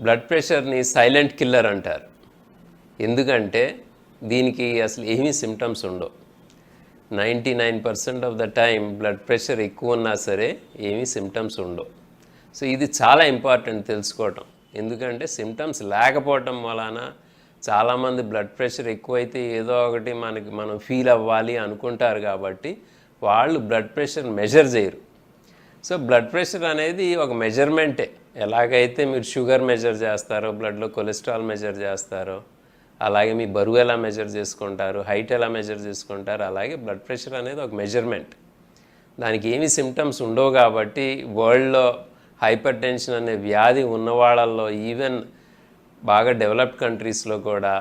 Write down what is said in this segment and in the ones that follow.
Blood ప్రెషర్ని silent killer అంటారు. ఎందుకంటే దీనికి అసలు ఏమీ సిమ్టమ్స్ ఉండవు. 99% of the time blood pressure ఎక్కువ ఉన్నా సరే ఏమీ సిమ్టమ్స్ ఉండవు. సో ఇది చాలా ఇంపార్టెంట్ తెలుసుకోవటం. ఎందుకంటే సిమ్టమ్స్ లేకపోవటం వలన చాలామంది బ్లడ్ ప్రెషర్ ఎక్కువైతే ఏదో ఒకటి మనం ఫీల్ అవ్వాలి అనుకుంటారు కాబట్టి వాళ్ళు బ్లడ్ ప్రెషర్ మెజర్ చేయరు. సో బ్లడ్ ప్రెషర్ అనేది ఒక మెజర్మెంటే. ఎలాగైతే మీరు షుగర్ మెజర్ చేస్తారో, బ్లడ్లో కొలెస్ట్రాల్ మెజర్ చేస్తారో, అలాగే మీ బరువు ఎలా మెజర్ చేసుకుంటారు, హైట్ ఎలా మెజర్ చేసుకుంటారు, అలాగే బ్లడ్ ప్రెషర్ అనేది ఒక మెజర్మెంట్. దానికి ఏమి సిమ్టమ్స్ ఉండవు కాబట్టి వరల్డ్లో హైపర్ టెన్షన్ అనే వ్యాధి ఉన్న వాళ్ళల్లో ఈవెన్ బాగా డెవలప్డ్ కంట్రీస్లో కూడా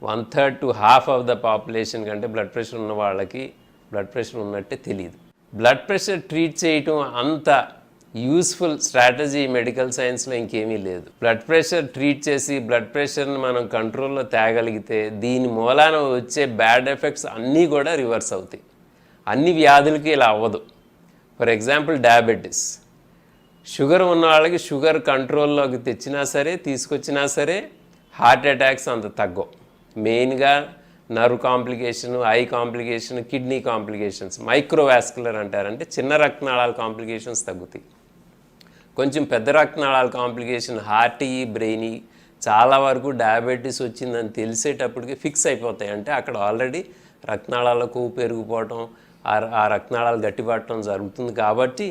1/3 to 1/2 ఆఫ్ ద పాపులేషన్ కంటే బ్లడ్ ప్రెషర్ ఉన్న వాళ్ళకి బ్లడ్ ప్రెషర్ ఉన్నట్టే తెలియదు. బ్లడ్ ప్రెషర్ ట్రీట్ చేయటం అంత యూస్ఫుల్ స్ట్రాటజీ మెడికల్ సైన్స్లో ఇంకేమీ లేదు. బ్లడ్ ప్రెషర్ ట్రీట్ చేసి బ్లడ్ ప్రెషర్ని మనం కంట్రోల్లో తేగలిగితే దీని మూలాన వచ్చే బ్యాడ్ ఎఫెక్ట్స్ అన్నీ కూడా రివర్స్ అవుతాయి. అన్ని వ్యాధులకి ఇలా అవ్వదు. ఫర్ ఎగ్జాంపుల్ డయాబెటీస్, షుగర్ ఉన్న వాళ్ళకి షుగర్ కంట్రోల్లోకి తీసుకొచ్చినా సరే హార్ట్ అటాక్స్ అంత తగ్గవు. మెయిన్గా nerve complication, eye complication, kidney complications, microvascular అంటారంటే చిన్న రక్తనాళాల కాంప్లికేషన్స్ తగ్గుతాయి. కొంచెం పెద్ద రక్తనాళాల కాంప్లికేషన్ హార్ట్, బ్రెయిన్ చాలా వరకు డయాబెటీస్ వచ్చిందని తెలిసేటప్పటికి ఫిక్స్ అయిపోతాయి. అంటే అక్కడ ఆల్రెడీ రక్తనాళాల కొవ్వు పెరిగిపోవటం, ఆ రక్తనాళాలు గట్టిపడటం జరుగుతుంది. కాబట్టి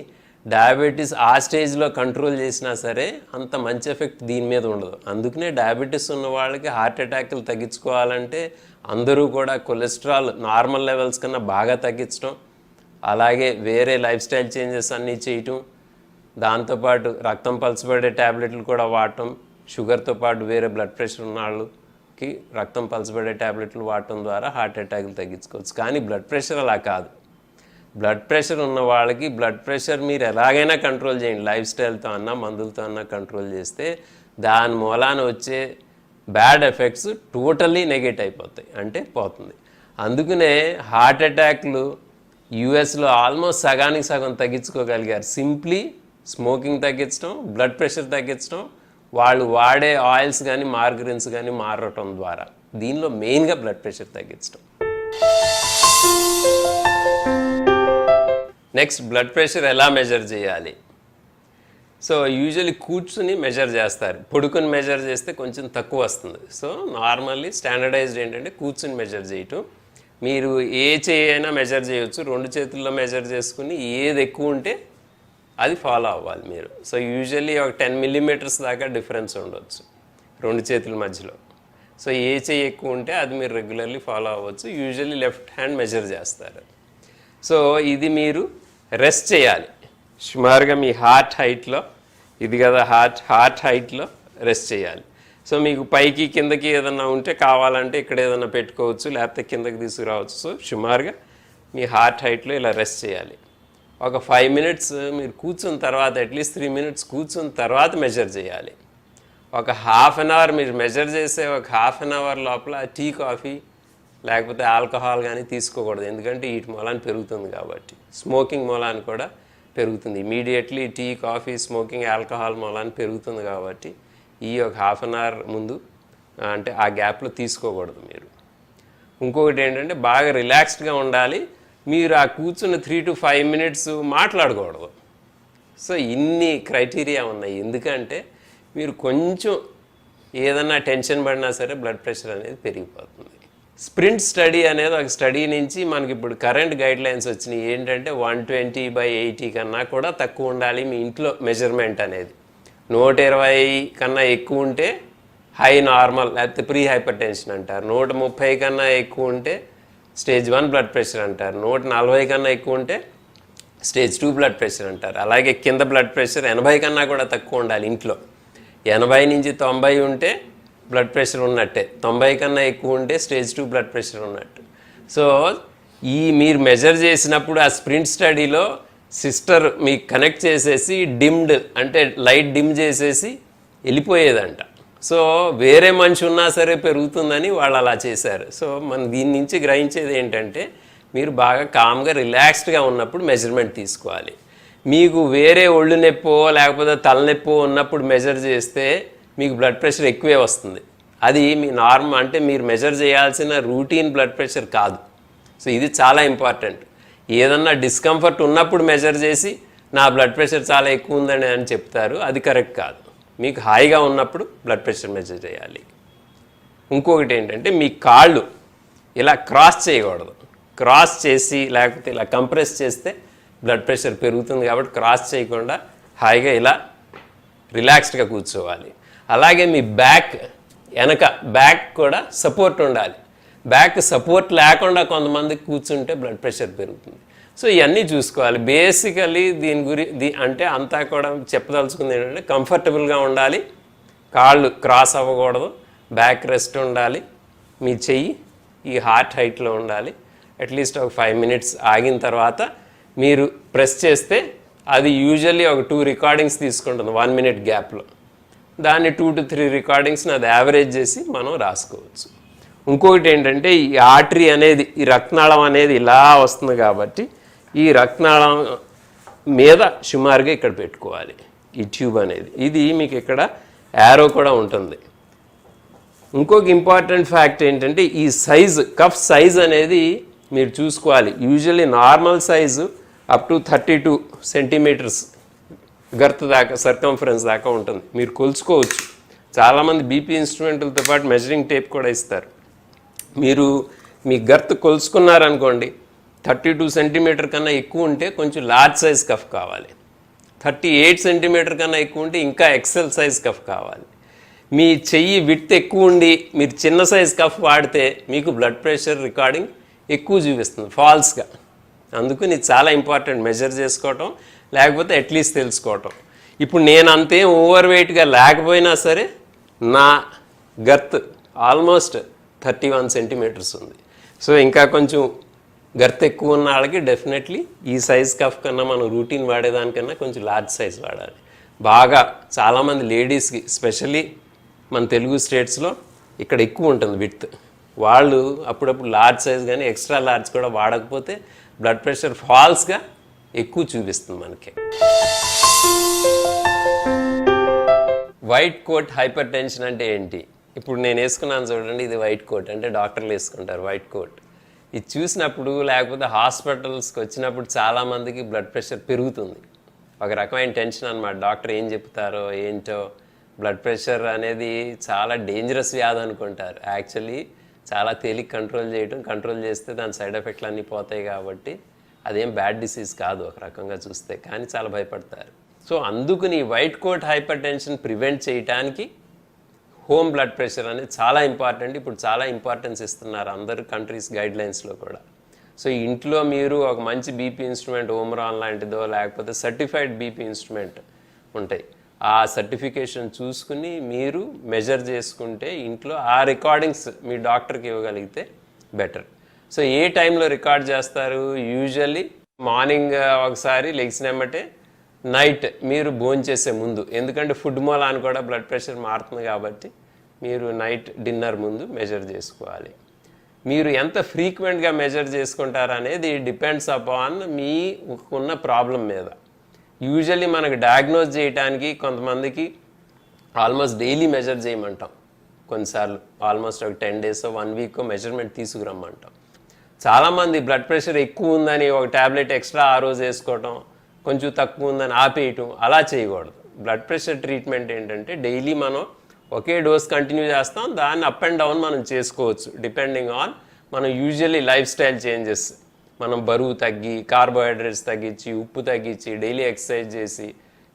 డయాబెటీస్ ఆ స్టేజ్లో కంట్రోల్ చేసినా సరే అంత మంచి ఎఫెక్ట్ దీని మీద ఉండదు. అందుకనే డయాబెటీస్ ఉన్న వాళ్ళకి హార్ట్ అటాక్లు తగ్గించుకోవాలంటే అందరూ కూడా కొలెస్ట్రాల్ నార్మల్ లెవెల్స్ కన్నా బాగా తగ్గించడం, అలాగే వేరే లైఫ్ స్టైల్ చేంజెస్ అన్నీ చేయటం, దాంతోపాటు రక్తం పలచబడే ట్యాబ్లెట్లు కూడా వాడటం, షుగర్తో పాటు వేరే బ్లడ్ ప్రెషర్ ఉన్న వాళ్ళకి రక్తం పలచబడే ట్యాబ్లెట్లు వాడటం ద్వారా హార్ట్ అటాక్లు తగ్గించుకోవచ్చు. కానీ బ్లడ్ ప్రెషర్ అలా కాదు. బ్లడ్ ప్రెషర్ ఉన్న వాళ్ళకి బ్లడ్ ప్రెషర్ మీరు ఎలాగైనా కంట్రోల్ చేయండి, లైఫ్ స్టైల్తో అన్నా మందులతో అన్నా కంట్రోల్ చేస్తే దాని మూలాన వచ్చే బ్యాడ్ ఎఫెక్ట్స్ టోటల్లీ నెగెట్ అయిపోతాయి, అంటే పోతుంది. అందుకనే హార్ట్ అటాక్లు యూఎస్లో ఆల్మోస్ట్ సగానికి సగం తగ్గించుకోగలిగారు. సింప్లీ స్మోకింగ్ తగ్గించడం, బ్లడ్ ప్రెషర్ తగ్గించడం, వాళ్ళు వాడే ఆయిల్స్ కానీ మార్గరిన్స్ కానీ మారటం ద్వారా. దీనిలో మెయిన్గా బ్లడ్ ప్రెషర్ తగ్గించడం. నెక్స్ట్, బ్లడ్ ప్రెషర్ ఎలా మెజర్ చేయాలి? సో యూజువల్లీ కూర్చుని మెజర్ చేస్తారు. పడుకుని మెజర్ చేస్తే కొంచెం తక్కువ వస్తుంది. సో నార్మల్లీ స్టాండర్డైజ్డ్ ఏంటంటే కూర్చుని మెజర్ చేయటం. మీరు ఏ చేయి అయినా మెజర్ చేయొచ్చు. 2 చేతుల్లో మెజర్ చేసుకుని ఏది ఎక్కువ ఉంటే అది ఫాలో అవ్వాలి మీరు. సో యూజువల్లీ ఒక 10 millimeters దాకా డిఫరెన్స్ ఉండవచ్చు 2 చేతుల మధ్యలో. సో ఏ చేయి ఎక్కువ ఉంటే అది మీరు రెగ్యులర్లీ ఫాలో అవ్వచ్చు. యూజువల్లీ లెఫ్ట్ హ్యాండ్ మెజర్ చేస్తారు. సో ఇది మీరు రెస్ట్ చేయాలి సుమారుగా మీ హార్ట్ హైట్లో. ఇది కదా హార్ట్ హైట్లో రెస్ట్ చేయాలి. సో మీకు పైకి కిందకి ఏదన్నా ఉంటే కావాలంటే ఇక్కడ ఏదన్నా పెట్టుకోవచ్చు, లేకపోతే కిందకి తీసుకురావచ్చు. సో సుమారుగా మీ హార్ట్ హైట్లో ఇలా రెస్ట్ చేయాలి. ఒక 5 minutes మీరు కూర్చున్న తర్వాత, అట్లీస్ట్ 3 minutes కూర్చున్న తర్వాత మెజర్ చేయాలి. ఒక 1/2 an hour మీరు మెజర్ చేసే ఒక 1/2 an hour లోపల టీ, కాఫీ లేకపోతే ఆల్కహాల్ కానీ తీసుకోకూడదు. ఎందుకంటే వీటి మూలాన పెరుగుతుంది కాబట్టి. స్మోకింగ్ మూలాన కూడా పెరుగుతుంది. Immediately tea, coffee, smoking, alcohol మూలాన పెరుగుతుంది కాబట్టి ఈ ఒక 1/2 an hour ముందు అంటే ఆ గ్యాప్లో తీసుకోకూడదు మీరు. ఇంకొకటి ఏంటంటే బాగా రిలాక్స్డ్గా ఉండాలి. మీరు ఆ కూర్చున్న 3 to 5 minutes మాట్లాడకూడదు. సో ఇన్ని క్రైటీరియా ఉన్నాయి. ఎందుకంటే మీరు కొంచెం ఏదన్నా టెన్షన్ పడినా సరే బ్లడ్ ప్రెషర్ అనేది పెరిగిపోతుంది. స్ప్రింట్ స్టడీ అనేది ఒక స్టడీ నుంచి మనకి ఇప్పుడు కరెంట్ గైడ్లైన్స్ వచ్చినాయి. ఏంటంటే 120/80 కన్నా కూడా తక్కువ ఉండాలి మీ ఇంట్లో మెజర్మెంట్ అనేది. 120 కన్నా ఎక్కువ ఉంటే హై నార్మల్ లేకపోతే ప్రీ హైపర్ టెన్షన్ అంటారు. 130 కన్నా ఎక్కువ ఉంటే స్టేజ్ 1 బ్లడ్ ప్రెషర్ అంటారు. 140 కన్నా ఎక్కువ ఉంటే స్టేజ్ 2 బ్లడ్ ప్రెషర్ అంటారు. అలాగే కింద బ్లడ్ ప్రెషర్ 80 కన్నా కూడా తక్కువ ఉండాలి ఇంట్లో. 80 నుంచి 90 ఉంటే బ్లడ్ ప్రెషర్ ఉన్నట్టే. 90 కన్నా ఎక్కువ ఉంటే స్టేజ్ 2 బ్లడ్ ప్రెషర్ ఉన్నట్టు. సో మీరు మెజర్ చేసినప్పుడు ఆ స్ప్రింట్ స్టడీలో సిస్టర్ మీకు కనెక్ట్ చేసేసి డిమ్డ్ అంటే లైట్ డిమ్ చేసేసి వెళ్ళిపోయేదంట. సో వేరే మనిషి ఉన్నా సరే పెరుగుతుందని వాళ్ళు అలా చేశారు. సో మనం దీని నుంచి గ్రహించేది ఏంటంటే మీరు బాగా కామ్గా రిలాక్స్డ్గా ఉన్నప్పుడు మెజర్మెంట్ తీసుకోవాలి. మీకు వేరే ఒళ్ళు నొప్పో లేకపోతే తలనొప్పో ఉన్నప్పుడు మెజర్ చేస్తే మీకు బ్లడ్ ప్రెషర్ ఎక్కువే వస్తుంది. అది మీ నార్మల్ అంటే మీరు మెజర్ చేయాల్సిన రూటీన్ బ్లడ్ ప్రెషర్ కాదు. సో ఇది చాలా ఇంపార్టెంట్. ఏదన్నా డిస్కంఫర్ట్ ఉన్నప్పుడు మెజర్ చేసి నా బ్లడ్ ప్రెషర్ చాలా ఎక్కువ ఉందని అని చెప్తారు, అది కరెక్ట్ కాదు. మీకు హాయిగా ఉన్నప్పుడు బ్లడ్ ప్రెషర్ మెజర్ చేయాలి. ఇంకొకటి ఏంటంటే మీ కాళ్ళు ఇలా క్రాస్ చేయకూడదు. క్రాస్ చేసి లేకపోతే ఇలా కంప్రెస్ చేస్తే బ్లడ్ ప్రెషర్ పెరుగుతుంది, కాబట్టి క్రాస్ చేయకుండా హాయిగా ఇలా రిలాక్స్డ్గా కూర్చోవాలి. అలాగే మీ వెనక బ్యాక్ కూడా సపోర్ట్ ఉండాలి. బ్యాక్ సపోర్ట్ లేకుండా కొంతమందికి కూర్చుంటే బ్లడ్ ప్రెషర్ పెరుగుతుంది. సో ఇవన్నీ చూసుకోవాలి. బేసికలీ అంటే అంతా కూడా చెప్పదలుచుకుంది ఏంటంటే కంఫర్టబుల్గా ఉండాలి, కాళ్ళు క్రాస్ అవ్వకూడదు, బ్యాక్ రెస్ట్ ఉండాలి, మీ చెయ్యి ఈ హార్ట్ హైట్లో ఉండాలి. అట్లీస్ట్ ఒక 5 minutes ఆగిన తర్వాత మీరు ప్రెస్ చేస్తే అది యూజువల్లీ ఒక 2 రికార్డింగ్స్ తీసుకుంటుంది 1 minute గ్యాప్లో. దాన్ని 2 to 3 రికార్డింగ్స్ని అది యావరేజ్ చేసి మనం రాసుకోవచ్చు. ఇంకొకటి ఏంటంటే ఈ ఆర్టరీ అనేది, ఈ రక్తనాళం అనేది ఇలా వస్తుంది కాబట్టి ఈ రక్తనాళం మీద సుమారుగా ఇక్కడ పెట్టుకోవాలి ఈ ట్యూబ్ అనేది. ఇది మీకు ఇక్కడ యారో కూడా ఉంటుంది. ఇంకొక ఇంపార్టెంట్ ఫ్యాక్ట్ ఏంటంటే ఈ సైజు, కఫ్ సైజ్ అనేది మీరు చూసుకోవాలి. Usually normal size up to 32 centimeters girth దాకా, సర్కంఫరెన్స్ దాకా ఉంటుంది. మీరు కొలుచుకోవచ్చు. చాలామంది బీపీ ఇన్స్ట్రుమెంట్లతో పాటు మెజరింగ్ టేప్ కూడా ఇస్తారు. మీరు మీ గర్త్ కొలుచుకున్నారనుకోండి, 32 centimeter కన్నా ఎక్కువ ఉంటే కొంచెం లార్జ్ సైజ్ కఫ్ కావాలి. 38 centimeter కన్నా ఎక్కువ ఉంటే ఇంకా ఎక్సెల్ సైజ్ కఫ్ కావాలి. మీ చెయ్యి విడ్త్ ఎక్కువ ఉండి మీరు చిన్న సైజ్ కఫ్ వాడితే మీకు బ్లడ్ ప్రెషర్ రికార్డింగ్ ఎక్కువ చూపిస్తుంది ఫాల్స్గా. అందుకు ఇది చాలా ఇంపార్టెంట్ మెజర్ చేసుకోవటం, లేకపోతే అట్లీస్ట్ తెలుసుకోవటం. ఇప్పుడు నేను అంతేం ఓవర్ వెయిట్గా లేకపోయినా సరే నా గర్త్ ఆల్మోస్ట్ 31 centimeters ఉంది. సో ఇంకా కొంచెం గర్త్ ఎక్కువ ఉన్న వాళ్ళకి డెఫినెట్లీ ఈ సైజ్ కఫ్ కన్నా మనం రూటీన్ వాడేదానికన్నా కొంచెం లార్జ్ సైజ్ వాడాలి. బాగా చాలామంది లేడీస్కి స్పెషల్లీ మన తెలుగు స్టేట్స్లో ఇక్కడ ఎక్కువ ఉంటుంది విడ్త్. వాళ్ళు అప్పుడప్పుడు లార్జ్ సైజ్ కానీ ఎక్స్ట్రా లార్జ్ కూడా వాడకపోతే బ్లడ్ ప్రెషర్ ఫాల్స్గా ఎక్కువ చూపిస్తుంది మనకి. వైట్ కోట్ హైపర్ టెన్షన్ అంటే ఏంటి? ఇప్పుడు నేను వేసుకున్నాను చూడండి, ఇది వైట్ కోట్. అంటే డాక్టర్లు వేసుకుంటారు వైట్ కోట్. ఇది చూసినప్పుడు లేకపోతే హాస్పిటల్స్కి వచ్చినప్పుడు చాలామందికి బ్లడ్ ప్రెషర్ పెరుగుతుంది. ఒక రకమైన టెన్షన్ అన్నమాట. డాక్టర్ ఏం చెప్తారో ఏంటో. బ్లడ్ ప్రెషర్ అనేది చాలా డేంజరస్ వ్యాధి అనుకుంటారు. యాక్చువల్లీ చాలా తేలిక కంట్రోల్ చేస్తే దాని సైడ్ ఎఫెక్ట్లు అన్నీ పోతాయి. కాబట్టి అదేం బ్యాడ్ డిసీజ్ కాదు ఒక రకంగా చూస్తే, కానీ చాలా భయపడతారు. సో అందుకని white coat hypertension prevent చేయడానికి హోమ్ బ్లడ్ ప్రెషర్ అనేది చాలా ఇంపార్టెంట్. ఇప్పుడు చాలా ఇంపార్టెన్స్ ఇస్తున్నారు అందరు కంట్రీస్ గైడ్లైన్స్లో కూడా. సో ఇంట్లో మీరు ఒక మంచి బీపీ ఇన్స్ట్రుమెంట్, ఓమ్రాన్ లాంటిదో లేకపోతే సర్టిఫైడ్ బీపీ ఇన్స్ట్రుమెంట్ ఉంటాయి, ఆ సర్టిఫికేషన్ చూసుకుని మీరు మెజర్ చేసుకుంటే ఇంట్లో ఆ రికార్డింగ్స్ మీ డాక్టర్కి ఇవ్వగలిగితే బెటర్. సో ఏ టైంలో రికార్డ్ చేస్తారు? యూజువల్లీ మార్నింగ్ ఒకసారి లెగ్సినమ్మటే, నైట్ మీరు భోంచేసే ముందు. ఎందుకంటే ఫుడ్ మూలాన్ని కూడా బ్లడ్ ప్రెషర్ మారుతుంది కాబట్టి మీరు నైట్ డిన్నర్ ముందు మెజర్ చేసుకోవాలి. మీరు ఎంత ఫ్రీక్వెంట్గా మెజర్ చేసుకుంటారనేది డిపెండ్స్ అపాన్ మీ ఉన్న ప్రాబ్లం మీద. యూజువల్లీ మనకు డయాగ్నోజ్ చేయడానికి కొంతమందికి ఆల్మోస్ట్ డైలీ మెజర్ చేయమంటాం. కొన్నిసార్లు ఆల్మోస్ట్ ఒక 10 days 1 week మెజర్మెంట్ తీసుకురమ్మంటాం. చాలామంది బ్లడ్ ప్రెషర్ ఎక్కువ ఉందని ఒక ట్యాబ్లెట్ ఎక్స్ట్రా ఆ రోజు వేసుకోవటం, కొంచెం తక్కువ ఉందని ఆపేయటం, అలా చేయకూడదు. బ్లడ్ ప్రెషర్ ట్రీట్మెంట్ ఏంటంటే డైలీ మనం ఒకే డోస్ కంటిన్యూ చేస్తాం, దాన్ని అప్ అండ్ డౌన్ మనం చేసుకోవచ్చు డిపెండింగ్ ఆన్ మనం యూజువల్లీ లైఫ్ స్టైల్ చేంజెస్. మనం బరువు తగ్గి, కార్బోహైడ్రేట్స్ తగ్గించి, ఉప్పు తగ్గించి, డైలీ ఎక్సర్సైజ్ చేసి,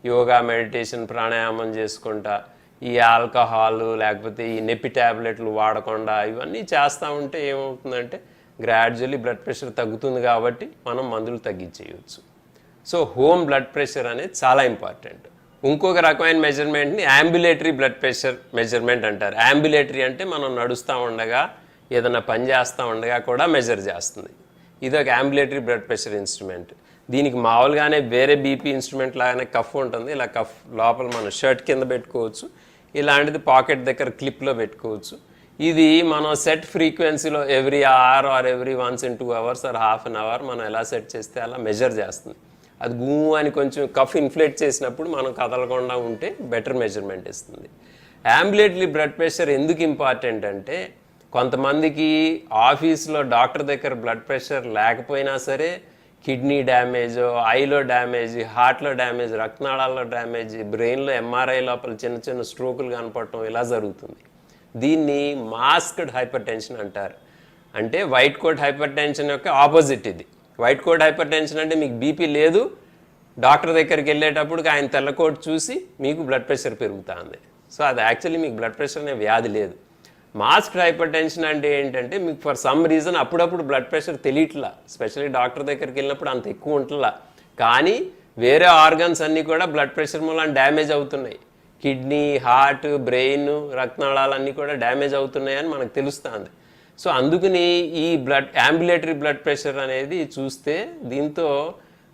యోగా, మెడిటేషన్, ప్రాణాయామం చేసుకుంటా, ఈ ఆల్కహాల్ లేకపోతే ఈ నొప్పి ట్యాబ్లెట్లు వాడకుండా ఇవన్నీ చేస్తూ ఉంటే ఏమవుతుందంటే గ్రాడ్యువల్లీ బ్లడ్ ప్రెషర్ తగ్గుతుంది. కాబట్టి మనం మందులు తగ్గించేయచ్చు. సో హోమ్ బ్లడ్ ప్రెషర్ అనేది చాలా ఇంపార్టెంట్. ఇంకొక రకమైన మెజర్మెంట్ని అంబులేటరీ బ్లడ్ ప్రెషర్ మెజర్మెంట్ అంటారు. అంబులేటరీ అంటే మనం నడుస్తూ ఉండగా, ఏదైనా పని చేస్తూ ఉండగా కూడా మెజర్ చేస్తుంది. ఇది ఒక అంబులేటరీ బ్లడ్ ప్రెషర్ ఇన్స్ట్రుమెంట్. దీనికి మామూలుగానే వేరే బీపీ ఇన్స్ట్రుమెంట్ లాగానే కఫ్ ఉంటుంది. ఇలా కఫ్ లోపల మనం షర్ట్ కింద పెట్టుకోవచ్చు, ఇలాంటిది పాకెట్ దగ్గర క్లిప్లో పెట్టుకోవచ్చు. ఇది మనం సెట్ ఫ్రీక్వెన్సీలో every hour or every once in 2 hours or half an hour మనం ఎలా సెట్ చేస్తే అలా మెజర్ చేస్తుంది. అది గూ అని కొంచెం కఫ్ ఇన్ఫ్లేట్ చేసినప్పుడు మనం కదలకుండా ఉంటే బెటర్ మెజర్మెంట్ ఇస్తుంది. అంబులేటరీ బ్లడ్ ప్రెషర్ ఎందుకు ఇంపార్టెంట్ అంటే కొంతమందికి ఆఫీస్లో డాక్టర్ దగ్గర బ్లడ్ ప్రెషర్ లేకపోయినా సరే కిడ్నీ డ్యామేజ్, ఐలో డ్యామేజ్, హార్ట్లో డ్యామేజ్, రక్తనాళాల్లో డ్యామేజ్, బ్రెయిన్లో ఎంఆర్ఐ లోపల చిన్న చిన్న స్ట్రోకులు కనపడటం ఇలా జరుగుతుంది. దీన్ని మాస్క్డ్ హైపర్ టెన్షన్ అంటారు. అంటే వైట్ కోట్ హైపర్ టెన్షన్ యొక్క ఆపోజిట్ ఇది. వైట్ కోట్ హైపర్ టెన్షన్ అంటే మీకు బీపీ లేదు, డాక్టర్ దగ్గరికి వెళ్ళేటప్పుడు ఆయన తెల్ల కోట్ చూసి మీకు బ్లడ్ ప్రెషర్ పెరుగుతుంది. సో అది యాక్చువల్లీ మీకు బ్లడ్ ప్రెషర్ అనే వ్యాధి లేదు. మాస్క్డ్ హైపర్ టెన్షన్ అంటే ఏంటంటే మీకు ఫర్ సమ్ రీజన్ అప్పుడప్పుడు బ్లడ్ ప్రెషర్ తెలియట్లా, స్పెషల్లీ డాక్టర్ దగ్గరికి వెళ్ళినప్పుడు అంత ఎక్కువ ఉంటుందా, కానీ వేరే ఆర్గన్స్ అన్నీ కూడా బ్లడ్ ప్రెషర్ మూలన డ్యామేజ్ అవుతున్నాయి. కిడ్నీ, హార్ట్, బ్రెయిన్, రక్తనాళాలన్నీ కూడా డ్యామేజ్ అవుతున్నాయని మనకు తెలుస్తుంది. సో అందుకని ఈ అంబులేటరీ బ్లడ్ ప్రెషర్ అనేది చూస్తే దీంతో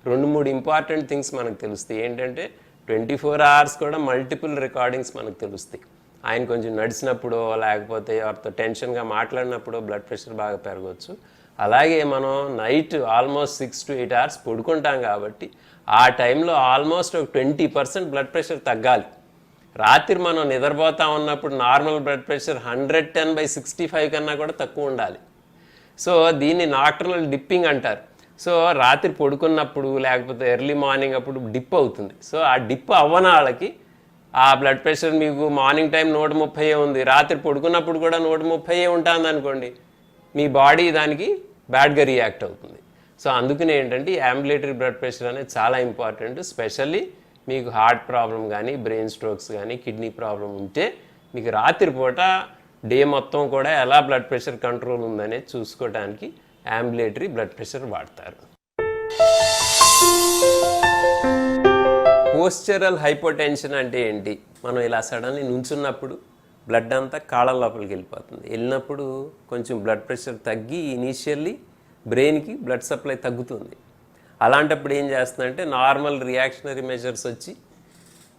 2-3 ఇంపార్టెంట్ థింగ్స్ మనకు తెలుస్తాయి. ఏంటంటే 24 hours కూడా మల్టిపుల్ రికార్డింగ్స్ మనకు తెలుస్తాయి. ఆయన కొంచెం నడిచినప్పుడు లేకపోతే ఎవరితో టెన్షన్గా మాట్లాడినప్పుడు బ్లడ్ ప్రెషర్ బాగా పెరగవచ్చు. అలాగే మనం నైట్ ఆల్మోస్ట్ 6 to 8 hours పడుకుంటాం కాబట్టి ఆ టైంలో ఆల్మోస్ట్ ఒక 20% బ్లడ్ ప్రెషర్ తగ్గాలి. రాత్రి మనం నిద్రపోతా ఉన్నప్పుడు నార్మల్ బ్లడ్ ప్రెషర్ 110/65 కన్నా కూడా తక్కువ ఉండాలి. సో దీన్ని నాక్టర్నల్ డిప్పింగ్ అంటారు. సో రాత్రి పడుకున్నప్పుడు లేకపోతే ఎర్లీ మార్నింగ్ అప్పుడు డిప్ అవుతుంది. సో ఆ డిప్ అవ్వని వాళ్ళకి ఆ బ్లడ్ ప్రెషర్ మీకు మార్నింగ్ టైం 130 ఉంది, రాత్రి పడుకున్నప్పుడు కూడా 130 ఉంటుంది అనుకోండి, మీ బాడీ దానికి బ్యాడ్గా రియాక్ట్ అవుతుంది. సో అందుకనే ఏంటంటే ఈ అంబులేటరీ బ్లడ్ ప్రెషర్ అనేది చాలా ఇంపార్టెంట్. స్పెషల్లీ మీకు హార్ట్ ప్రాబ్లం కానీ, బ్రెయిన్ స్ట్రోక్స్ కానీ, కిడ్నీ ప్రాబ్లం ఉంటే మీకు రాత్రిపూట డే మొత్తం కూడా ఎలా బ్లడ్ ప్రెషర్ కంట్రోల్ ఉందనేది చూసుకోవడానికి అంబులేటరీ బ్లడ్ ప్రెషర్ వాడతారు. పోస్చరల్ హైపోటెన్షన్ అంటే ఏంటి? మనం ఇలా సడన్లీ నుంచున్నప్పుడు బ్లడ్ అంతా కాళ్ళ లోపలికి వెళ్ళినప్పుడు కొంచెం బ్లడ్ ప్రెషర్ తగ్గి ఇనీషియల్లీ బ్రెయిన్కి బ్లడ్ సప్లై తగ్గుతుంది. అలాంటప్పుడు ఏం చేస్తుందంటే నార్మల్ రియాక్షనరీ మెజర్స్ వచ్చి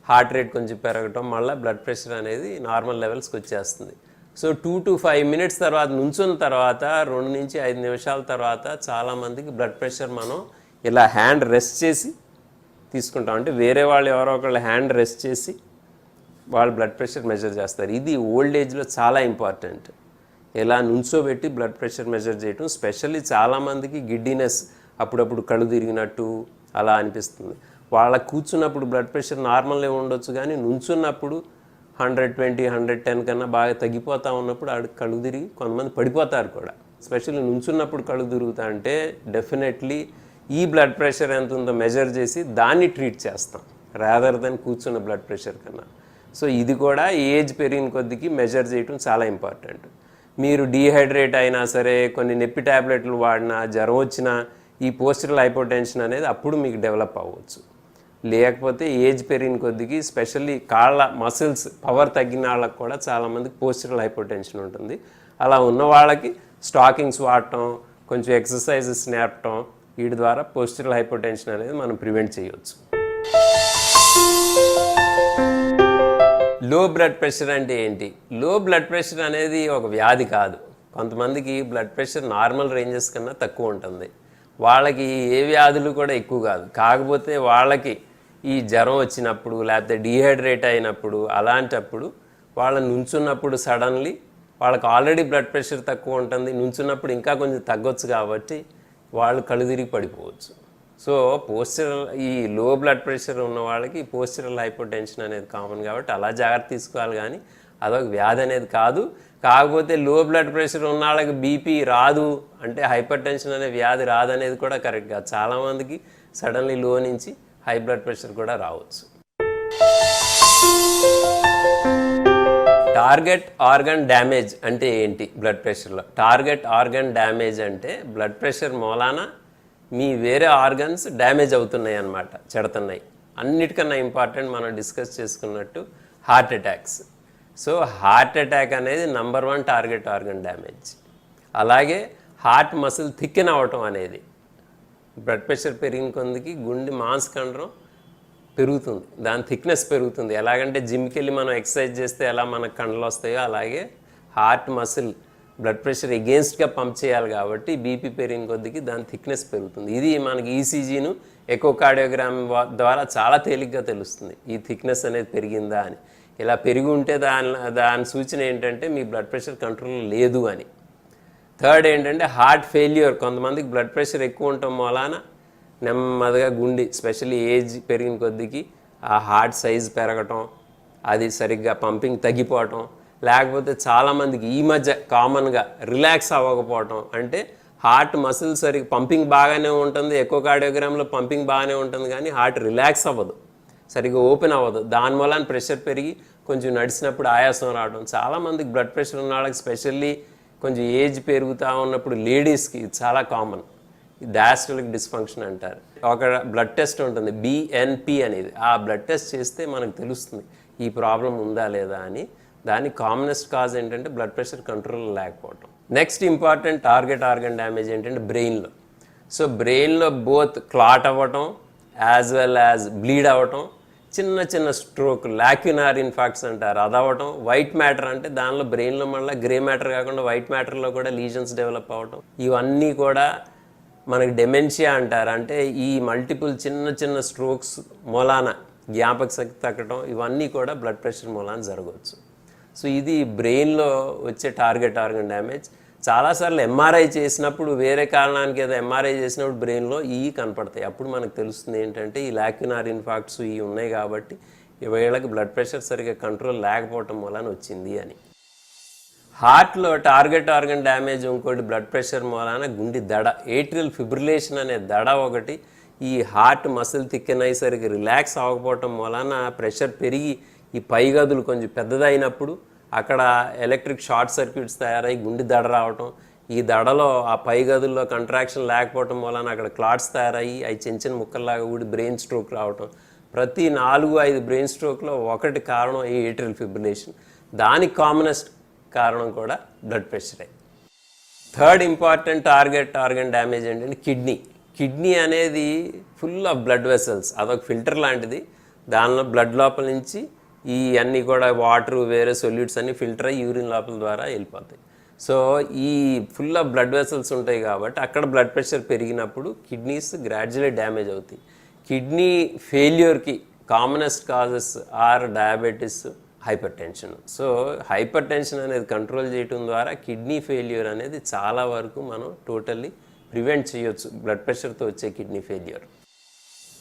హార్ట్ రేట్ కొంచెం పెరగటం, మళ్ళీ బ్లడ్ ప్రెషర్ అనేది నార్మల్ లెవెల్స్కి వచ్చేస్తుంది. సో 2 to 5 minutes తర్వాత నుంచున్న తర్వాత 2 నుంచి 5 నిమిషాల తర్వాత చాలామందికి బ్లడ్ ప్రెషర్ మనం ఇలా హ్యాండ్ రెస్ట్ చేసి తీసుకుంటాం. అంటే వేరే వాళ్ళు ఎవరో ఒకళ్ళు హ్యాండ్ రెస్ట్ చేసి వాళ్ళు బ్లడ్ ప్రెషర్ మెజర్ చేస్తారు. ఇది ఓల్డ్ ఏజ్లో చాలా ఇంపార్టెంట్. ఇలా నుంచోబెట్టి బ్లడ్ ప్రెషర్ మెజర్ చేయటం. స్పెషల్లీ చాలామందికి గిడ్డినెస్, అప్పుడప్పుడు కళ్ళు తిరిగినట్టు అలా అనిపిస్తుంది. వాళ్ళ కూర్చున్నప్పుడు బ్లడ్ ప్రెషర్ నార్మల్గా ఉండొచ్చు, కానీ నుంచున్నప్పుడు 120, 110 కన్నా బాగా తగ్గిపోతూ ఉన్నప్పుడు కళ్ళు తిరిగి కొంతమంది పడిపోతారు కూడా. స్పెషల్లీ నుంచున్నప్పుడు కళ్ళు తిరుగుతా అంటే డెఫినెట్లీ ఈ బ్లడ్ ప్రెషర్ ఎంత ఉందో మెజర్ చేసి దాన్ని ట్రీట్ చేస్తాం రాదర్ దెన్ కూర్చున్న బ్లడ్ ప్రెషర్ కన్నా. సో ఇది కూడా ఏజ్ పెరిగిన కొద్దికి మెజర్ చేయటం చాలా ఇంపార్టెంట్. మీరు డీహైడ్రేట్ అయినా సరే, కొన్ని నొప్పి ట్యాబ్లెట్లు వాడినా, జ్వరం వచ్చినా ఈ పోస్చరల్ హైపోటెన్షన్ అనేది అప్పుడు మీకు డెవలప్ అవ్వచ్చు. లేకపోతే ఏజ్ పెరిగిన కొద్దికి స్పెషల్లీ కాళ్ళ మసిల్స్ పవర్ తగ్గిన వాళ్ళకి కూడా చాలామందికి పోస్చరల్ హైపోటెన్షన్ ఉంటుంది. అలా ఉన్న వాళ్ళకి స్టాకింగ్స్ వాడటం, కొంచెం ఎక్సర్సైజెస్ నేర్పటం, వీటి ద్వారా పోస్చరల్ హైపోటెన్షన్ అనేది మనం ప్రివెంట్ చేయవచ్చు. లో బ్లడ్ ప్రెషర్ అంటే ఏంటి? లో బ్లడ్ ప్రెషర్ అనేది ఒక వ్యాధి కాదు. కొంతమందికి బ్లడ్ ప్రెషర్ నార్మల్ రేంజెస్ కన్నా తక్కువ ఉంటుంది. వాళ్ళకి ఏ వ్యాధులు కూడా ఎక్కువ కాదు. కాకపోతే వాళ్ళకి ఈ జ్వరం వచ్చినప్పుడు లేకపోతే డీహైడ్రేట్ అయినప్పుడు అలాంటప్పుడు వాళ్ళ నుంచున్నప్పుడు సడన్లీ వాళ్ళకి ఆల్రెడీ బ్లడ్ ప్రెషర్ తక్కువ ఉంటుంది, నుంచున్నప్పుడు ఇంకా కొంచెం తగ్గొచ్చు కాబట్టి వాళ్ళు కళ్ళు తిరిగి పడిపోవచ్చు. సో పోస్చరల్ ఈ లో బ్లడ్ ప్రెషర్ ఉన్న వాళ్ళకి పోస్చరల్ హైపోటెన్షన్ అనేది కామన్ కాబట్టి అలా జాగ్రత్త తీసుకోవాలి, కానీ అదొక వ్యాధి అనేది కాదు. కాకపోతే లో బ్లడ్ ప్రెషర్ ఉన్న వాళ్ళకి బీపీ రాదు అంటే హైపర్ టెన్షన్ అనే వ్యాధి రాదనేది కూడా కరెక్ట్ కాదు. చాలామందికి సడన్లీ లో నుంచి హై బ్లడ్ ప్రెషర్ కూడా రావచ్చు. టార్గెట్ ఆర్గన్ డ్యామేజ్ అంటే ఏంటి బ్లడ్ ప్రెషర్లో? టార్గెట్ ఆర్గన్ డ్యామేజ్ అంటే బ్లడ్ ప్రెషర్ మూలాన మీ వేరే ఆర్గన్స్ డ్యామేజ్ అవుతున్నాయి అన్నమాట, చెడుతున్నాయి. అన్నిటికన్నా ఇంపార్టెంట్ మనం డిస్కస్ చేసుకున్నట్టు heart attacks. So heart attack అనేది నంబర్ 1 టార్గెట్ ఆర్గన్ డ్యామేజ్. అలాగే హార్ట్ మసిల్ థిక్కెన్ అవ్వటం అనేది, బ్లడ్ ప్రెషర్ పెరిగిన కొందికి గుండె మాంసఖండం పెరుగుతుంది, దాని థిక్నెస్ పెరుగుతుంది. ఎలాగంటే జిమ్కి వెళ్ళి మనం ఎక్సర్సైజ్ చేస్తే ఎలా మనకు కండలు వస్తాయో అలాగే హార్ట్ మసిల్ బ్లడ్ ప్రెషర్ ఎగెన్స్ట్గా పంప్ చేయాలి కాబట్టి బీపీ పెరిగిన కొద్దికి దాని థిక్నెస్ పెరుగుతుంది. ఇది మనకి ఈసీజీను ఎకోకార్డియోగ్రామ్ ద్వారా చాలా తేలిగ్గా తెలుస్తుంది ఈ థిక్నెస్ అనేది పెరిగిందా అని. ఇలా పెరిగి ఉంటే దాని సూచన ఏంటంటే మీ బ్లడ్ ప్రెషర్ కంట్రోల్ లేదు అని. థర్డ్ ఏంటంటే హార్ట్ ఫెయిల్యూర్. కొంతమందికి బ్లడ్ ప్రెషర్ ఎక్కువ ఉండటం వలన నెమ్మదిగా గుండె స్పెషల్లీ ఏజ్ పెరిగిన కొద్దికి ఆ హార్ట్ సైజ్ పెరగటం, అది సరిగ్గా పంపింగ్ తగ్గిపోవటం, లేకపోతే చాలామందికి ఈ మధ్య కామన్గా రిలాక్స్ అవ్వకపోవటం. అంటే హార్ట్ మసిల్ సరిగ్గా పంపింగ్ బాగానే ఉంటుంది, ఎకో కార్డియోగ్రామ్లో పంపింగ్ బాగానే ఉంటుంది, కానీ హార్ట్ రిలాక్స్ అవ్వదు, సరిగ్గా ఓపెన్ అవ్వదు. దాని వలన ప్రెషర్ పెరిగి కొంచెం నడిచినప్పుడు ఆయాసం రావడం. చాలామందికి బ్లడ్ ప్రెషర్ ఉన్న వాళ్ళకి స్పెషల్లీ కొంచెం ఏజ్ పెరుగుతూ ఉన్నప్పుడు లేడీస్కి చాలా కామన్. డయాస్టోలిక్ డిస్ఫంక్షన్ అంటారు. ఒక బ్లడ్ టెస్ట్ ఉంటుంది బిఎన్పి అనేది. ఆ బ్లడ్ టెస్ట్ చేస్తే మనకు తెలుస్తుంది ఈ ప్రాబ్లం ఉందా లేదా అని. దాని కామనెస్ట్ కాజ్ ఏంటంటే బ్లడ్ ప్రెషర్ కంట్రోల్ లేకపోవటం. Next important target organ damage ఏంటంటే బ్రెయిన్లో. సో బ్రెయిన్లో బోత్ క్లాట్ అవ్వటం యాజ్ వెల్ యాజ్ బ్లీడ్ అవ్వటం, చిన్న చిన్న స్ట్రోక్ లాక్యునార్ ఇన్ఫాక్ట్స్ అంటారు అది అవ్వటం, వైట్ మ్యాటర్ అంటే దానిలో బ్రెయిన్లో మళ్ళీ గ్రే మ్యాటర్ కాకుండా వైట్ మ్యాటర్లో కూడా లీజన్స్ డెవలప్ అవ్వటం, ఇవన్నీ కూడా మనకి డెమెన్షియా అంటారు. అంటే ఈ మల్టిపుల్ చిన్న చిన్న స్ట్రోక్స్ మూలాన జ్ఞాపక శక్తి తగ్గటం, ఇవన్నీ కూడా బ్లడ్ ప్రెషర్ మూలాన జరగవచ్చు. సో ఇది బ్రెయిన్లో వచ్చే టార్గెట్ ఆర్గన్ డ్యామేజ్. చాలాసార్లు ఎంఆర్ఐ చేసినప్పుడు వేరే కారణానికి ఏదో ఎంఆర్ఐ చేసినప్పుడు బ్రెయిన్లో ఇవి కనపడతాయి. అప్పుడు మనకు తెలుస్తుంది ఏంటంటే ఈ లాక్యునార్ ఇన్ఫాక్ట్స్ ఇవి ఉన్నాయి కాబట్టి వీళ్ళకి బ్లడ్ ప్రెషర్ సరిగ్గా కంట్రోల్ లేకపోవటం వలన వచ్చింది అని. హార్ట్లో టార్గెట్ ఆర్గన్ డ్యామేజ్ ఇంకోటి బ్లడ్ ప్రెషర్ మూలాన గుండె దడ, ఏట్రియల్ ఫిబ్రిలేషన్ అనే దడ ఒకటి. ఈ హార్ట్ మసిల్ థిక్కెన్ అయ్యి సరిగ్గా రిలాక్స్ అవ్వకపోవటం వలన ప్రెషర్ పెరిగి ఈ పై గదులు కొంచెం పెద్దదైనప్పుడు అక్కడ ఎలక్ట్రిక్ షార్ట్ సర్క్యూట్స్ తయారై గుండె దడ రావటం, ఈ దడలో ఆ పై గదుల్లో కంట్రాక్షన్ లేకపోవటం వలన అక్కడ క్లాట్స్ తయారయ్యి అవి చిన్న చిన్న ముక్కల్లాగా ఊడి బ్రెయిన్ స్ట్రోక్ రావటం. ప్రతి 4-5 బ్రెయిన్ స్ట్రోక్లో ఒకటి కారణం ఈ ఏట్రియల్ ఫిబ్రిలేషన్. దానికి కామనెస్ట్ కారణం కూడా బ్లడ్ ప్రెషరే. Third important target organ damage ఏంటంటే కిడ్నీ. కిడ్నీ అనేది ఫుల్ ఆఫ్ బ్లడ్ వెసల్స్, అదొక ఫిల్టర్ లాంటిది. దానిలో బ్లడ్ లోపల నుంచి ఈ అన్నీ కూడా వాటర్ వేరే సొల్యూట్స్ అన్నీ ఫిల్టర్ అయ్యి యూరిన్ లోపల ద్వారా వెళ్ళిపోతాయి. సో ఈ ఫుల్ ఆఫ్ బ్లడ్ వెసల్స్ ఉంటాయి కాబట్టి అక్కడ బ్లడ్ ప్రెషర్ పెరిగినప్పుడు కిడ్నీస్ గ్రాడ్యువల్లీ డ్యామేజ్ అవుతాయి. కిడ్నీ ఫెయిల్యూర్కి commonest causes are diabetes, hypertension. So hypertension అనేది కంట్రోల్ చేయడం ద్వారా కిడ్నీ ఫెయిల్యూర్ అనేది చాలా వరకు మనం టోటల్లీ ప్రివెంట్ చేయొచ్చు, బ్లడ్ ప్రెషర్తో వచ్చే కిడ్నీ ఫెయిల్యూర్.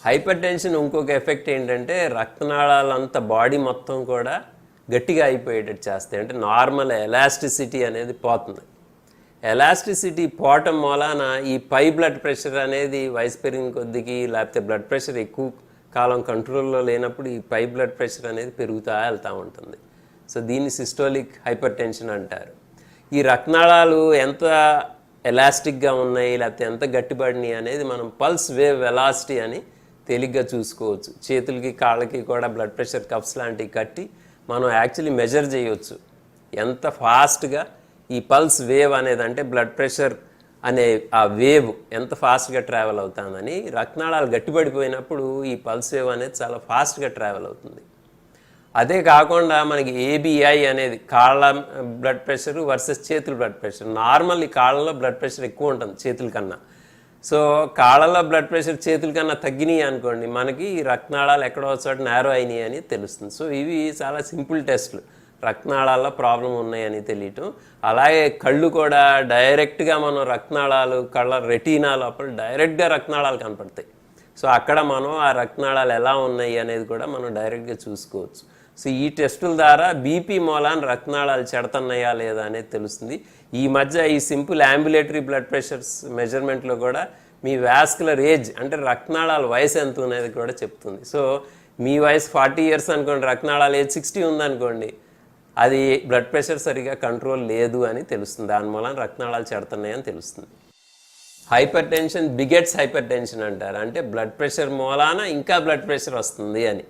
హైపర్ టెన్షన్ ఇంకొక ఎఫెక్ట్ ఏంటంటే రక్తనాళాలంతా బాడీ మొత్తం కూడా గట్టిగా అయిపోయేటట్టు చేస్తాయి. అంటే నార్మల్ ఎలాస్టిసిటీ అనేది పోతుంది. ఎలాస్టిసిటీ పోవటం మూలాన ఈ పై బ్లడ్ ప్రెషర్ అనేది వయసు పెరిగిన కొద్దికి, లేకపోతే బ్లడ్ ప్రెషర్ ఎక్కువ కాలం కంట్రోల్లో లేనప్పుడు ఈ పై బ్లడ్ ప్రెషర్ అనేది పెరుగుతూ వెళ్తూ ఉంటుంది. సో దీన్ని సిస్టోలిక్ హైపర్ టెన్షన్ అంటారు. ఈ రక్తనాళాలు ఎంత ఎలాస్టిక్గా ఉన్నాయి లేకపోతే ఎంత గట్టిపడినాయి అనేది మనం పల్స్ వేవ్ వెలాసిటీ అని తేలిగ్గా చూసుకోవచ్చు. చేతులకి కాళ్ళకి కూడా బ్లడ్ ప్రెషర్ కప్స్ లాంటివి కట్టి మనం యాక్చువల్లీ మెజర్ చేయవచ్చు ఎంత ఫాస్ట్గా ఈ పల్స్ వేవ్ అనేది, అంటే బ్లడ్ ప్రెషర్ అనే ఆ వేవ్ ఎంత ఫాస్ట్గా ట్రావెల్ అవుతుందని. రక్తనాళాలు గట్టిపడిపోయినప్పుడు ఈ పల్స్ వేవ్ అనేది చాలా ఫాస్ట్గా ట్రావెల్ అవుతుంది. అదే కాకుండా మనకి ఏబిఐ అనేది కాళ్ళ బ్లడ్ ప్రెషర్ వర్సెస్ చేతుల బ్లడ్ ప్రెషర్. నార్మల్ ఈ కాళ్ళలో బ్లడ్ ప్రెషర్ ఎక్కువ ఉంటుంది చేతుల కన్నా. సో కాళ్ళలో బ్లడ్ ప్రెషర్ చేతుల కన్నా తగ్గినాయి అనుకోండి, మనకి ఈ రక్తనాళాలు ఎక్కడో చోట నేరో అయినాయి అని తెలుస్తుంది. సో ఇవి చాలా సింపుల్ టెస్టులు, రక్తనాళాల్లో ప్రాబ్లం ఉన్నాయని తెలియటం. అలాగే కళ్ళు కూడా డైరెక్ట్గా మనం రక్తనాళాలు కళ్ళ రెటీనా లోపల డైరెక్ట్గా రక్తనాళాలు కనపడతాయి. సో అక్కడ మనం ఆ రక్తనాళాలు ఎలా ఉన్నాయి అనేది కూడా మనం డైరెక్ట్గా చూసుకోవచ్చు. సో ఈ టెస్టుల ద్వారా బీపీ మూలాన రక్తనాళాలు చెడతన్నాయా లేదా అనేది తెలుస్తుంది. ఈ మధ్య ఈ సింపుల్ అంబులేటరీ బ్లడ్ ప్రెషర్స్ మెజర్మెంట్లో కూడా మీ వాస్కులర్ ఏజ్ అంటే రక్తనాళాల వయసు ఎంత అనేది కూడా చెప్తుంది. సో మీ వయసు 40 years అనుకోండి, రక్తనాళాల ఏజ్ 60 ఉందనుకోండి, అది బ్లడ్ ప్రెషర్ సరిగా కంట్రోల్ లేదు అని తెలుస్తుంది. దాని మూలన రక్తనాళాలు చెడుతున్నాయని తెలుస్తుంది. Hyper tension begets hyper tension అంటారు. అంటే బ్లడ్ ప్రెషర్ మూలాన ఇంకా బ్లడ్ ప్రెషర్ వస్తుంది అని.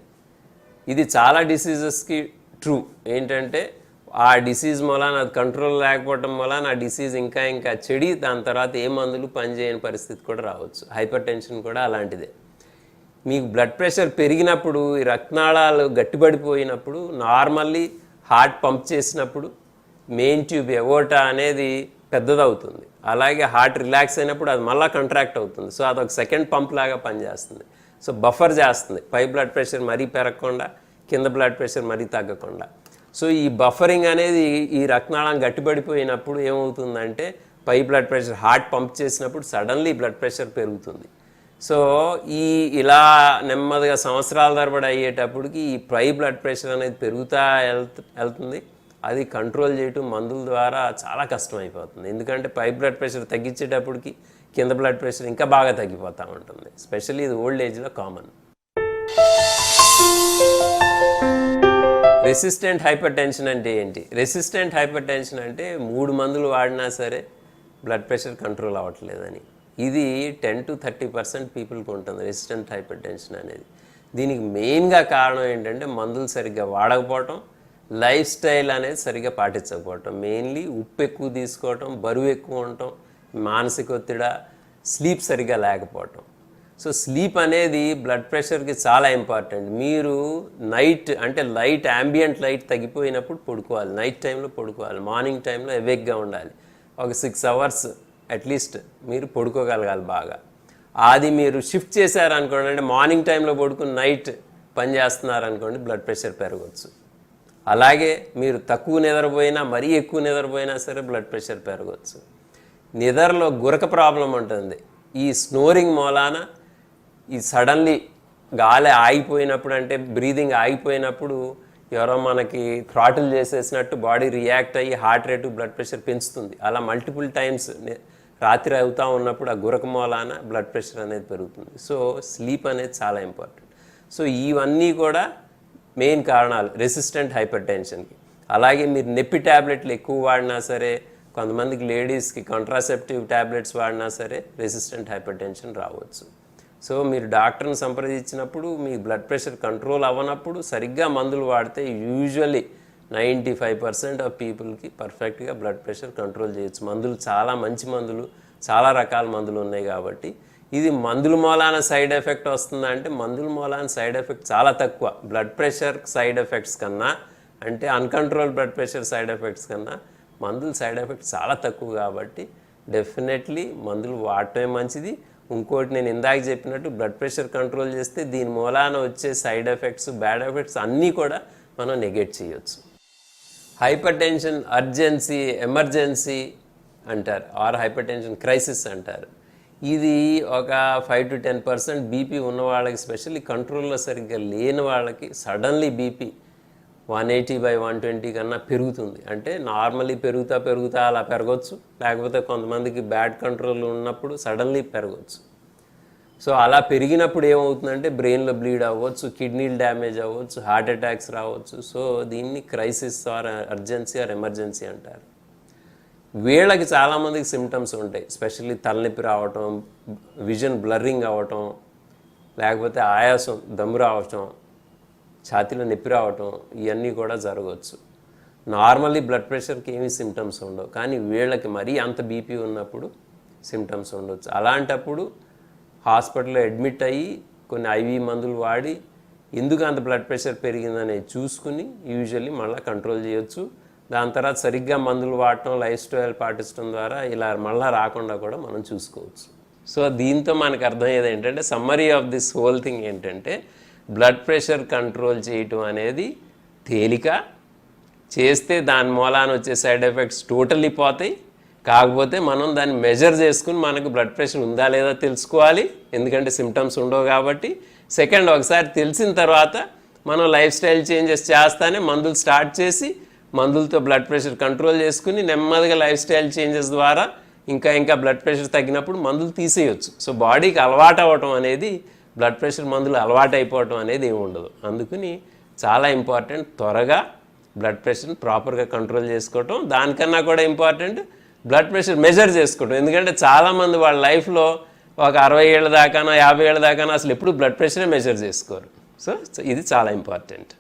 ఇది చాలా డిసీజెస్కి ట్రూ. ఏంటంటే ఆ డిసీజ్ మూలాన అది కంట్రోల్ లేకపోవటం మూలాన ఆ డిసీజ్ ఇంకా ఇంకా చెడి దాని తర్వాత ఏ మందులు పనిచేయని పరిస్థితి కూడా రావచ్చు. హైపర్ టెన్షన్ కూడా అలాంటిదే. మీకు బ్లడ్ ప్రెషర్ పెరిగినప్పుడు ఈ రక్తనాళాలు గట్టిపడిపోయినప్పుడు నార్మల్లీ హార్ట్ పంప్ చేసినప్పుడు మెయిన్ ట్యూబ్ ఎవోటా అనేది పెద్దదవుతుంది. అలాగే హార్ట్ రిలాక్స్ అయినప్పుడు అది మళ్ళీ కంట్రాక్ట్ అవుతుంది. సో అదొక సెకండ్ పంప్ లాగా పనిచేస్తుంది. సో బఫర్ చేస్తుంది, పై బ్లడ్ ప్రెషర్ మరీ పెరగకుండా కింద బ్లడ్ ప్రెషర్ మరీ తగ్గకుండా. సో ఈ బఫరింగ్ అనేది ఈ రక్తనాళం గట్టిపడిపోయినప్పుడు ఏమవుతుందంటే పై బ్లడ్ ప్రెషర్ హార్ట్ పంప్ చేసినప్పుడు సడన్లీ బ్లడ్ ప్రెషర్ పెరుగుతుంది. సో ఇలా నెమ్మదిగా సంవత్సరాల తరబడి అయ్యేటప్పటికి ఈ పై బ్లడ్ ప్రెషర్ అనేది పెరుగుతూ వెళ్తుంది. అది కంట్రోల్ చేయటం మందుల ద్వారా చాలా కష్టమైపోతుంది. ఎందుకంటే పై బ్లడ్ ప్రెషర్ తగ్గించేటప్పటికి కింద బ్లడ్ ప్రెషర్ ఇంకా బాగా తగ్గిపోతూ ఉంటుంది. స్పెషల్లీ ఇది ఓల్డ్ ఏజ్లో కామన్. రెసిస్టెంట్ హైపర్ టెన్షన్ అంటే ఏంటి? రెసిస్టెంట్ హైపర్ టెన్షన్ అంటే 3 మందులు వాడినా సరే బ్లడ్ ప్రెషర్ కంట్రోల్ అవ్వట్లేదని. ఇది 10 to 30% పీపుల్కి ఉంటుంది రెసిస్టెంట్ హైపర్ టెన్షన్ అనేది. దీనికి మెయిన్గా కారణం ఏంటంటే మందులు సరిగ్గా వాడకపోవటం, లైఫ్ స్టైల్ అనేది సరిగ్గా పాటించకపోవటం. మెయిన్లీ ఉప్పు ఎక్కువ తీసుకోవటం, బరువు ఎక్కువ ఉండటం, మానసిక ఒత్తిడి, స్లీప్ సరిగ్గా లేకపోవటం. సో స్లీప్ అనేది బ్లడ్ ప్రెషర్కి చాలా ఇంపార్టెంట్. మీరు నైట్ అంటే లైట్ యాంబియంట్ లైట్ తగ్గిపోయినప్పుడు పడుకోవాలి, నైట్ టైంలో పడుకోవాలి, మార్నింగ్ టైంలో అవేక్గా ఉండాలి. ఒక 6 hours అట్లీస్ట్ మీరు పడుకోగలగాలి బాగా. అది మీరు షిఫ్ట్ చేశారనుకోండి, అంటే మార్నింగ్ టైంలో పడుకుని నైట్ పని చేస్తున్నారనుకోండి, బ్లడ్ ప్రెషర్ పెరగవచ్చు. అలాగే మీరు తక్కువ నిద్రపోయినా మరీ ఎక్కువ నిద్రపోయినా సరే బ్లడ్ ప్రెషర్ పెరగవచ్చు. నిద్రలో గురక ప్రాబ్లం ఉంటుంది. ఈ స్నోరింగ్ మూలాన ఈ సడన్లీ గాలి ఆగిపోయినప్పుడు, అంటే బ్రీదింగ్ ఆగిపోయినప్పుడు ఎవరో మనకి థ్రాటిల్ చేసేసినట్టు బాడీ రియాక్ట్ అయ్యి హార్ట్ రేటు బ్లడ్ ప్రెషర్ పెంచుతుంది. అలా మల్టిపుల్ టైమ్స్ రాత్రి అవుతూ ఉన్నప్పుడు ఆ గురక మూలాన బ్లడ్ ప్రెషర్ అనేది పెరుగుతుంది. సో స్లీప్ అనేది చాలా ఇంపార్టెంట్. సో ఇవన్నీ కూడా మెయిన్ కారణాలు రెసిస్టెంట్ హైపర్ టెన్షన్కి. అలాగే మీరు నొప్పి ట్యాబ్లెట్లు ఎక్కువ వాడినా సరే, కొంతమందికి లేడీస్కి కాంట్రాసెప్టివ్ ట్యాబ్లెట్స్ వాడినా సరే రెసిస్టెంట్ హైపర్ టెన్షన్ రావచ్చు. సో మీరు డాక్టర్ని సంప్రదించినప్పుడు మీ బ్లడ్ ప్రెషర్ కంట్రోల్ అవ్వనప్పుడు సరిగ్గా మందులు వాడితే యూజువల్లీ 95% ఆఫ్ పీపుల్కి పర్ఫెక్ట్గా బ్లడ్ ప్రెషర్ కంట్రోల్ చేయొచ్చు. మందులు చాలా మంచి మందులు, చాలా రకాల మందులు ఉన్నాయి కాబట్టి. ఇది మందుల మూలాన సైడ్ ఎఫెక్ట్ వస్తుందా అంటే మందుల మూలాన సైడ్ ఎఫెక్ట్ చాలా తక్కువ. బ్లడ్ ప్రెషర్ సైడ్ ఎఫెక్ట్స్ కన్నా, అంటే uncontrol blood pressure side effects కన్నా మందులు సైడ్ ఎఫెక్ట్స్ చాలా తక్కువ కాబట్టి డెఫినెట్లీ మందులు వాడటమే మంచిది. ఇంకోటి నేను ఇందాక చెప్పినట్టు బ్లడ్ ప్రెషర్ కంట్రోల్ చేస్తే దీని మూలాన వచ్చే సైడ్ ఎఫెక్ట్స్, బ్యాడ్ ఎఫెక్ట్స్ అన్నీ కూడా మనం నెగెట్ చేయొచ్చు. హైపర్ టెన్షన్ అర్జెన్సీ, ఎమర్జెన్సీ అంటారు, ఆర్ హైపర్ టెన్షన్ క్రైసిస్ అంటారు. ఇది ఒక 5 to 10% బీపీ ఉన్న వాళ్ళకి, స్పెషల్లీ కంట్రోల్లో సరిగ్గా లేని వాళ్ళకి సడన్లీ బీపీ 180/120 కన్నా పెరుగుతుంది. అంటే నార్మల్లీ పెరుగుతా అలా పెరగవచ్చు, లేకపోతే కొంతమందికి బ్యాడ్ కంట్రోల్ ఉన్నప్పుడు సడన్లీ పెరగవచ్చు. సో అలా పెరిగినప్పుడు ఏమవుతుందంటే బ్రెయిన్లో బ్లీడ్ అవ్వచ్చు, కిడ్నీలు డ్యామేజ్ అవ్వచ్చు, హార్ట్ అటాక్స్ రావచ్చు. సో దీన్ని crisis or urgency or emergency అంటారు. వీళ్ళకి చాలామందికి సిమ్టమ్స్ ఉంటాయి, స్పెషల్లీ తలనొప్పి రావటం, విజన్ బ్లర్రింగ్ అవ్వటం, లేకపోతే ఆయాసం, దమ్ము రావటం, ఛాతీలో నొప్పి రావటం, ఇవన్నీ కూడా జరగవచ్చు. నార్మల్లీ బ్లడ్ ప్రెషర్కి ఏమీ సిమ్టమ్స్ ఉండవు, కానీ వీళ్ళకి మరీ అంత బీపీ ఉన్నప్పుడు సిమ్టమ్స్ ఉండవచ్చు. అలాంటప్పుడు హాస్పిటల్లో అడ్మిట్ అయ్యి కొన్ని ఐవీ మందులు వాడి ఎందుకు అంత బ్లడ్ ప్రెషర్ పెరిగిందనేది చూసుకుని యూజువల్లీ మళ్ళీ కంట్రోల్ చేయొచ్చు. దాని తర్వాత సరిగ్గా మందులు వాడటం, లైఫ్ స్టైల్ పాటించడం ద్వారా ఇలా మళ్ళీ రాకుండా కూడా మనం చూసుకోవచ్చు. సో దీంతో మనకు అర్థమయ్యేది ఏంటంటే, summary of this whole thing ఏంటంటే, బ్లడ్ ప్రెషర్ కంట్రోల్ చేయటం అనేది తేలిక, చేస్తే దాని మూలాన వచ్చే సైడ్ ఎఫెక్ట్స్ టోటల్లీ పోతాయి. కాకపోతే మనం దాన్ని మెజర్ చేసుకుని మనకు బ్లడ్ ప్రెషర్ ఉందా లేదా తెలుసుకోవాలి, ఎందుకంటే సిమ్టమ్స్ ఉండవు కాబట్టి. సెకండ్, ఒకసారి తెలిసిన తర్వాత మనం లైఫ్ స్టైల్ చేంజెస్ చేస్తానే మందులు స్టార్ట్ చేసి మందులతో బ్లడ్ ప్రెషర్ కంట్రోల్ చేసుకుని నెమ్మదిగా లైఫ్ స్టైల్ చేంజెస్ ద్వారా ఇంకా బ్లడ్ ప్రెషర్ తగ్గినప్పుడు మందులు తీసేయచ్చు. సో బాడీకి అలవాటు అవ్వటం అనేది, బ్లడ్ ప్రెషర్ మందులు అలవాటు అయిపోవటం అనేది ఏమి ఉండదు. అందుకని చాలా ఇంపార్టెంట్ త్వరగా బ్లడ్ ప్రెషర్ని ప్రాపర్గా కంట్రోల్ చేసుకోవటం. దానికన్నా కూడా ఇంపార్టెంట్ బ్లడ్ ప్రెషర్ మెజర్ చేసుకోవటం. ఎందుకంటే చాలామంది వాళ్ళ లైఫ్లో ఒక 60 ఏళ్ళ దాకానో 50 ఏళ్ళ దాకానో అసలు ఎప్పుడు బ్లడ్ ప్రెషరే మెజర్ చేసుకోరు. సో ఇది చాలా ఇంపార్టెంట్.